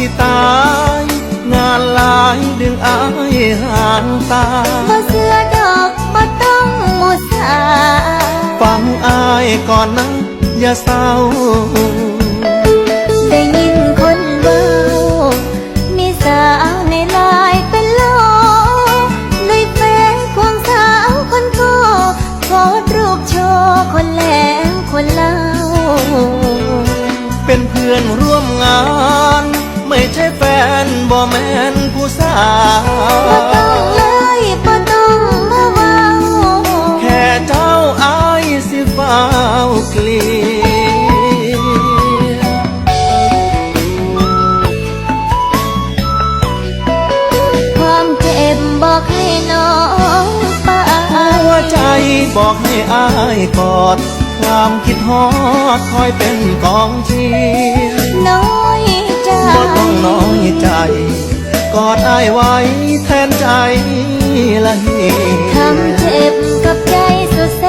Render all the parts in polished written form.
ที่ตายงานหลายดึงอายห่างตาบ่เสื้อดอกบ่ต้องมุสาฟังอายก่อนนะอย่าเศร้าได้ยินคนเว้ามีสาวในลายเป็นโลในเฟซควงสาวคนโก้โพสต์รูปโชว์คนแล้วคนเล่าเป็นเพื่อนร่วมงานไม่ใช่แฟนบ่แม่นผู้สาวบ่ต้องเลยบ่ต้องมาเว้าแค่เจ้าอายสิฟ้าวเกลียความเจ็บบอกให้น้องไปหัวใจบอกให้อายกอดความคิดฮอดคอยเป็นกองเชียร์น้อยใจบ่ต้องน้อยใจกอดอายไว้แทนใจละเหียทำเจ็บกับใจสุดแส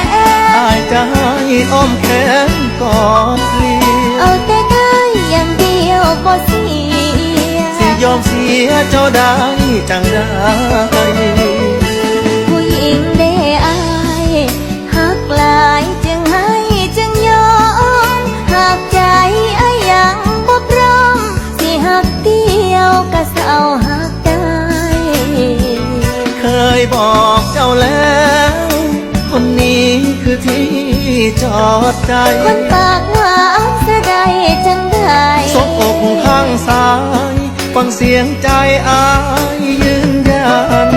นอายจะให้อ้อมแขนกอดเลียเอาแต่ได้อย่างเดียวบ่เสียสิยอมเสียเจ้าได้จังได้ผู้หญิงได้อายหักหลายจึงให้จึงยอมหากใจอ้ายยังบ่พร้อมสิหักเดียวก็เศร้าหักได้เคยบอกเจ้าแล้วคนนี้คือที่จอดใจคนปากหวานเสียดายจังได้ซบอกข้างซ้ายฟังเสียงใจอายยืนยัน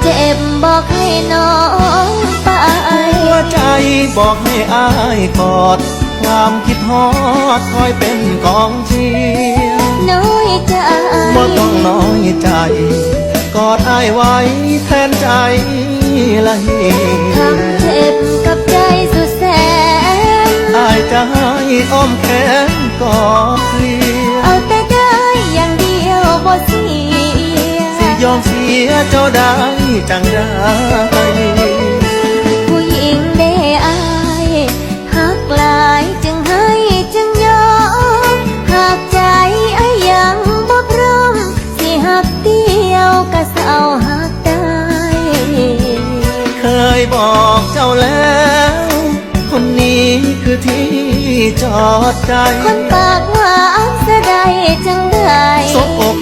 เจ็บบอกให้น้องไปหัวใจบอกให้อายกอดความคิดฮอดคอยเป็นกองเชียร์น้อยใจบ่ต้องน้อยใจกอดอายไว้แทนใจละเหียทำเจ็บกับใจสุดแสนอายจะให้อ้อมแขนกอดเลียเอาแต่ได้อย่างเดียวบ่เสียสิยอมเสียเจ้าได้จังได้ผู้หญิงได้อายหักหลายจึงให้จึงยอมหากใจอ้ายยังบ่พร้อมสิหักเดียวก็เศร้าหักได้เคยบอกเจ้าแล้วคนนี้คือที่จอดใจคนปากหวานเสียดายจังได้ซบอก